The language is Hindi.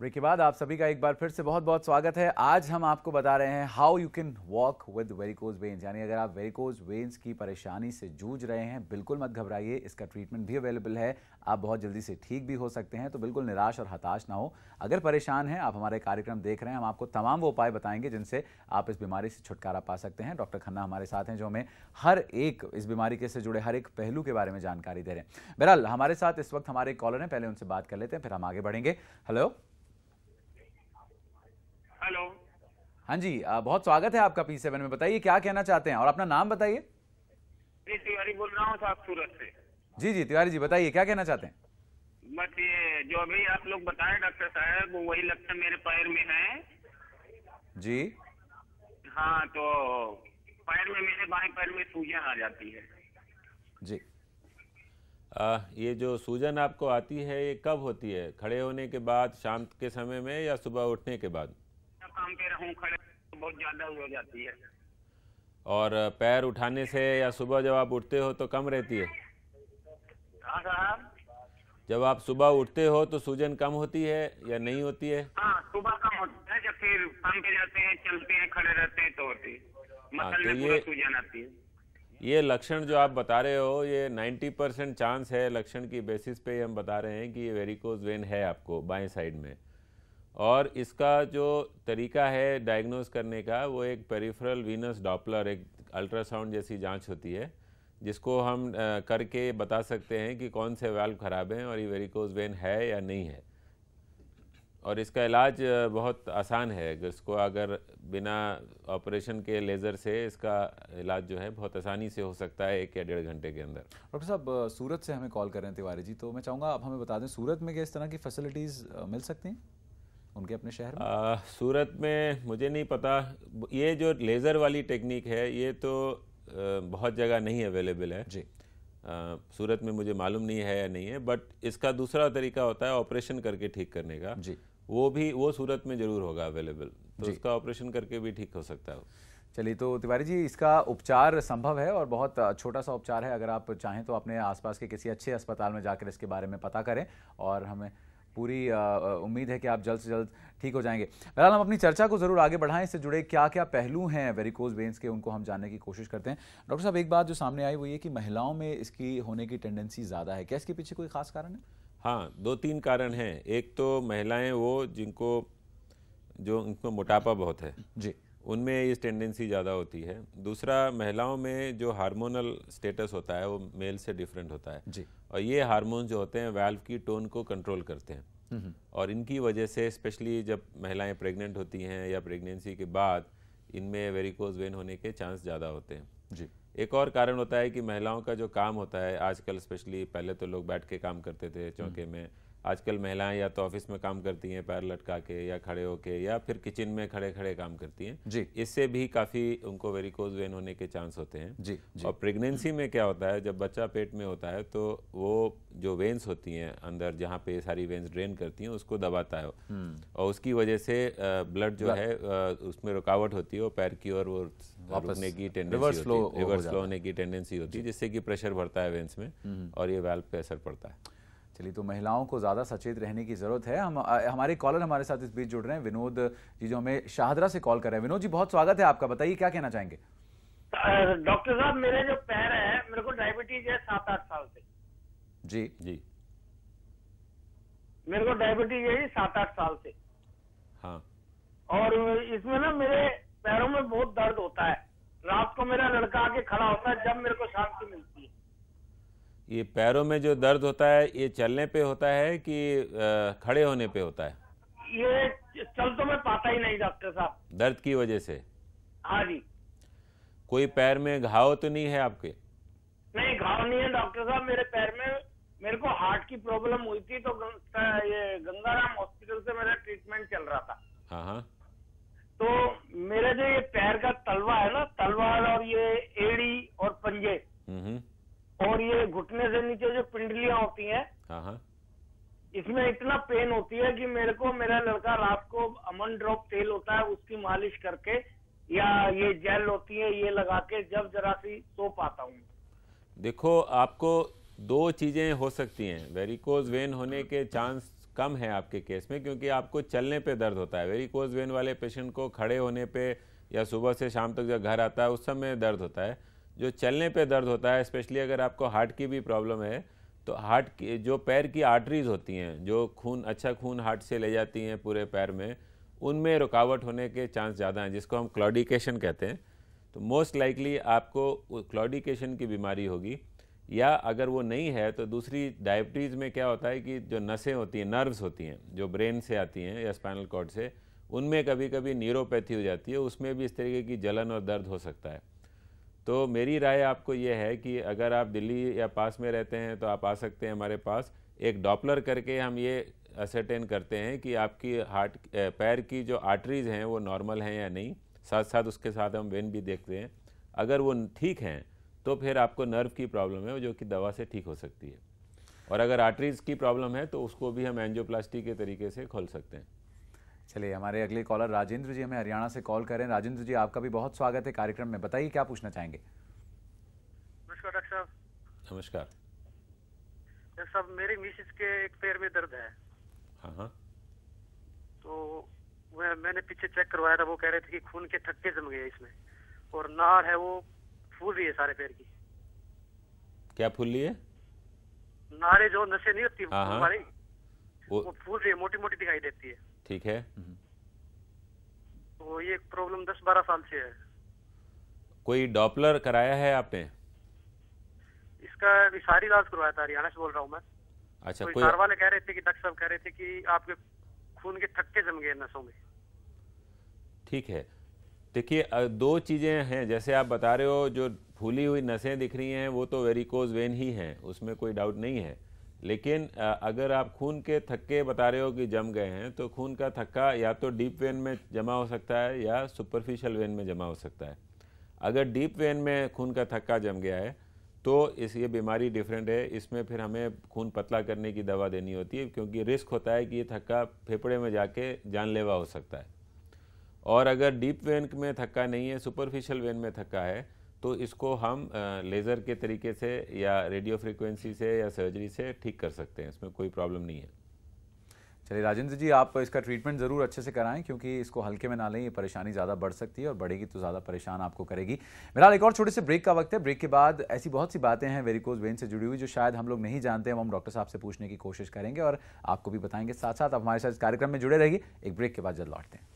ब्रेक के बाद आप सभी का एक बार फिर से बहुत बहुत स्वागत है। आज हम आपको बता रहे हैं how you can walk with varicose veins, यानी अगर आप वेरिकोज वेन्स की परेशानी से जूझ रहे हैं, बिल्कुल मत घबराइए, इसका ट्रीटमेंट भी अवेलेबल है। आप बहुत जल्दी से ठीक भी हो सकते हैं, तो बिल्कुल निराश और हताश ना हो। अगर परेशान हैं, आप हमारे कार्यक्रम देख रहे हैं, हम आपको तमाम वो उपाय बताएंगे जिनसे आप इस बीमारी से छुटकारा पा सकते हैं। डॉक्टर खन्ना हमारे साथ हैं जो हमें हर एक इस बीमारी के से जुड़े हर एक पहलू के बारे में जानकारी दे रहे हैं। बहरहाल हमारे साथ इस वक्त हमारे कॉलर हैं, पहले उनसे बात कर लेते हैं, फिर हम आगे बढ़ेंगे। हेलो। हेलो। हाँ जी, बहुत स्वागत है आपका P7 में। बताइए क्या कहना चाहते हैं और अपना नाम बताइए। जी तिवारी बोल रहा हूँ साहब, सूरत से। जी जी तिवारी जी, बताइए क्या कहना चाहते हैं। बस ये जो अभी आप लोग बताएं डॉक्टर साहब, वो वही लक्षण मेरे पैर में है। जी हाँ, तो पैर में, मेरे बाएं पैर में सूजन आ जाती है। जी। ये जो सूजन आपको आती है ये कब होती है? खड़े होने के बाद, शाम के समय में, या सुबह उठने के बाद? काम पे रहूं खड़े तो बहुत ज्यादा हो जाती है। और पैर उठाने से या सुबह जब आप उठते हो तो कम रहती है? हाँ साहब। जब आप सुबह उठते हो तो सूजन कम होती है या नहीं होती है? हाँ, सुबह कम होता है, जब फिर काम पे जाते हैं, चलते हैं, खड़े रहते हैं तो होती है। मसल में पूरा सूजन आती है। ये लक्षण जो आप बता रहे हो, ये 90% चांस है, लक्षण की बेसिस पे हम बता रहे हैं कि ये वेरिकोज वेन है आपको बाएं साइड में। और इसका जो तरीका है डायग्नोज करने का, वो एक पेरिफेरल वीनस डॉपलर, एक अल्ट्रासाउंड जैसी जांच होती है, जिसको हम करके बता सकते हैं कि कौन से वाल्व खराब हैं और ये वेरिकोज वेन है या नहीं है। और इसका इलाज बहुत आसान है, इसको अगर बिना ऑपरेशन के लेज़र से इसका इलाज जो है बहुत आसानी से हो सकता है 1 या 1.5 घंटे के अंदर। डॉक्टर साहब, सूरत से हमें कॉल कर रहे हैं तिवारी जी, तो मैं चाहूँगा आप हमें बता दें सूरत में क्या इस तरह की फैसिलिटीज़ मिल सकती हैं उनके अपने शहर में? सूरत में मुझे नहीं पता। ये जो लेज़र वाली टेक्निक है ये तो बहुत जगह नहीं अवेलेबल है जी। सूरत में मुझे मालूम नहीं है या नहीं है, बट इसका दूसरा तरीका होता है ऑपरेशन करके ठीक करने का जी। वो सूरत में ज़रूर होगा अवेलेबल, तो उसका ऑपरेशन करके भी ठीक हो सकता है। चलिए, तो तिवारी जी इसका उपचार संभव है और बहुत छोटा सा उपचार है। अगर आप चाहें तो अपने आसपास के किसी अच्छे अस्पताल में जाकर इसके बारे में पता करें और हमें पूरी उम्मीद है कि आप जल्द से जल्द ठीक हो जाएंगे। बहरहाल हम अपनी चर्चा को ज़रूर आगे बढ़ाएं, इससे जुड़े क्या क्या पहलू हैं वेरिकोज वेन्स के, उनको हम जानने की कोशिश करते हैं। डॉक्टर साहब, एक बात जो सामने आई वो ये कि महिलाओं में इसकी होने की टेंडेंसी ज़्यादा है, क्या इसके पीछे कोई ख़ास कारण है? हाँ, 2-3 कारण हैं। एक तो महिलाएं वो उनको मोटापा बहुत है जी, उनमें इस टेंडेंसी ज़्यादा होती है। दूसरा, महिलाओं में जो हार्मोनल स्टेटस होता है वो मेल से डिफरेंट होता है जी। और ये हार्मोन जो होते हैं वाल्व की टोन को कंट्रोल करते हैं और इनकी वजह से स्पेशली जब महिलाएं प्रेग्नेंट होती हैं या प्रेगनेंसी के बाद इनमें वेरिकोज वेन होने के चांस ज़्यादा होते हैं। जी। एक और कारण होता है कि महिलाओं का जो काम होता है आजकल, स्पेशली पहले तो लोग बैठ के काम करते थे चौके में, आजकल महिलाएं या तो ऑफिस में काम करती हैं पैर लटका के या खड़े होके, या फिर किचन में खड़े खड़े काम करती हैं जी। इससे भी काफ़ी उनको वेरिकोज वेन होने के चांस होते हैं। जी, जी। और प्रेगनेंसी में क्या होता है, जब बच्चा पेट में होता है तो वो जो वेन्स होती हैं अंदर, जहाँ पे सारी वेन्स ड्रेन करती हैं, उसको दबाता है और उसकी वजह से ब्लड जो है उसमें रुकावट होती है, वो पैर की ओर वो रुकने की टेंडेंसी होती है, रिवर्स फ्लो होने की टेंडेंसी होती है, जिससे कि प्रेशर बढ़ता है वेन्स में और ये वाल्व पे असर पड़ता है। चलिए, तो महिलाओं को ज़्यादा सचेत रहने की ज़रूरत है। हमारे कॉलर हमारे साथ इस बीच जुड़ रहे हैं, विनोद जी जो हमें शाहदरा से कॉल कर रहे हैं। विनोद जी, बहुत स्वागत है आपका, बताइए क्या कहना चाहेंगे। डॉक्टर साहब, मेरे जो पैर है, मेरे को डायबिटीज है 7-8 साल से। जी जी। मेरे को डायबिटीज है 7-8 साल से। हाँ। और इसमें ना मेरे पैरों में बहुत दर्द होता है। रात को मेरा लड़का आके खड़ा होता है जब मेरे को शांति मिलती है। ये पैरों में जो दर्द होता है ये चलने पे होता है कि खड़े होने पे होता है? ये चल तो मैं पाता ही नहीं डॉक्टर साहब, दर्द की वजह से? हाँ जी। कोई पैर में घाव तो नहीं है आपके? नहीं, घाव नहीं है डॉक्टर साहब मेरे पैर में। मेरे को हार्ट की प्रॉब्लम हुई थी तो ये गंगाराम हॉस्पिटल से मेरा ट्रीटमेंट चल रहा था। हाँ हाँ। तो मेरे जो ये पैर का तलवा है ना, तलवार और ये एड़ी और पंजे और ये घुटने से नीचे जो पिंडलियां होती हैं, हाँ हाँ, इसमें इतना पेन होती है कि मेरे को मेरा लड़का रात को अमन ड्रॉप तेल होता है उसकी मालिश करके या ये जेल होती है ये लगा के जब जरा सी सो पाता हूँ। देखो, आपको 2 चीज़ें हो सकती हैं। वेरिकोज वेन होने के चांस कम है आपके केस में, क्योंकि आपको चलने पे दर्द होता है। वेरिकोज वेन वाले पेशेंट को खड़े होने पे या सुबह से शाम तक जब घर आता है उस समय दर्द होता है। जो चलने पे दर्द होता है, स्पेशली अगर आपको हार्ट की भी प्रॉब्लम है, तो हार्ट की जो पैर की आर्टरीज होती हैं, जो खून अच्छा खून हार्ट से ले जाती हैं पूरे पैर में, उनमें रुकावट होने के चांस ज़्यादा हैं, जिसको हम क्लॉडिकेशन कहते हैं। तो मोस्ट लाइकली आपको क्लॉडिकेशन की बीमारी होगी, या अगर वो नहीं है तो दूसरी डायबिटीज़ में क्या होता है कि जो नसें होती हैं, नर्व्स होती हैं जो ब्रेन से आती हैं या स्पाइनल कॉर्ड से, उनमें कभी कभी न्यूरोपैथी हो जाती है, उसमें भी इस तरीके की जलन और दर्द हो सकता है। तो मेरी राय आपको ये है कि अगर आप दिल्ली या पास में रहते हैं तो आप आ सकते हैं हमारे पास। एक डॉपलर करके हम ये असरटेन करते हैं कि आपकी हार्ट पैर की जो आर्टरीज़ हैं वो नॉर्मल हैं या नहीं, साथ साथ उसके साथ हम वेन भी देखते हैं। अगर वो ठीक हैं तो फिर आपको नर्व की प्रॉब्लम है जो कि दवा से ठीक हो सकती है, और अगर आर्टरीज़ की प्रॉब्लम है तो उसको भी हम एंजियोप्लास्टी के तरीके से खोल सकते हैं। चलिए, हमारे अगले कॉलर राजेंद्र जी हमें हरियाणा से कॉल करें। राजेंद्र जी, आपका भी बहुत स्वागत है कार्यक्रम में। बताइए क्या पूछना चाहेंगे। नमस्कार डॉक्टर साहब। नमस्कार। डॉक्टर साहब, मेरी मिसेज के एक पैर में दर्द है। हाँ हाँ। तो मैंने पीछे चेक करवाया था, वो कह रहे थे कि खून के थक्के जम गए इसमें, और नाड़ है वो फूल रही है सारे पैर की। क्या फूल रही है? नाड़े जो नसें नहीं होती हाँ, हमारी, वो फूल रही है, मोटी मोटी दिखाई देती है। ठीक है। तो ये प्रॉब्लम 10-12 साल से है। कोई डॉपलर कराया है आपने? इसका सारी इलाज करवाया था, हरियाणा से बोल रहा हूँ मैं। अच्छा, तो कोई घर वाले कह रहे थे कि डॉक्टर साहब कह रहे थे कि आपके खून के थक्के जम गए नसों में। ठीक है। देखिए, दो चीज़ें हैं, जैसे आप बता रहे हो जो फूली हुई नसें दिख रही हैं वो तो वेरिकोज वेन ही हैं, उसमें कोई डाउट नहीं है। लेकिन अगर आप खून के थक्के बता रहे हो कि जम गए हैं, तो खून का थक्का या तो डीप वेन में जमा हो सकता है या सुपरफिशियल वेन में जमा हो सकता है। अगर डीप वेन में खून का थक्का जम गया है तो ये बीमारी डिफरेंट है। इसमें फिर हमें खून पतला करने की दवा देनी होती है, क्योंकि रिस्क होता है कि ये थक्का फेफड़े में जाके जानलेवा हो सकता है। और अगर डीप वेन में थक्का नहीं है, सुपरफिशियल वेन में थक्का है, तो इसको हम लेज़र के तरीके से या रेडियो फ्रीक्वेंसी से या सर्जरी से ठीक कर सकते हैं, इसमें कोई प्रॉब्लम नहीं है। चलिए राजेंद्र जी, आप इसका ट्रीटमेंट ज़रूर अच्छे से कराएं, क्योंकि इसको हल्के में ना लें, ये परेशानी ज़्यादा बढ़ सकती है और बढ़ेगी तो ज़्यादा परेशान आपको करेगी। फिलहाल एक और छोटे से ब्रेक का वक्त है। ब्रेक के बाद ऐसी बहुत सी बातें हैं वेरिकोज वेन से जुड़ी हुई जो शायद हम लोग नहीं जानते हैं, हम डॉक्टर साहब से पूछने की कोशिश करेंगे और आपको भी बताएंगे। साथ साथ आप हमारे साथ इस कार्यक्रम में जुड़े रहिए। एक ब्रेक के बाद जल्द लौटते हैं।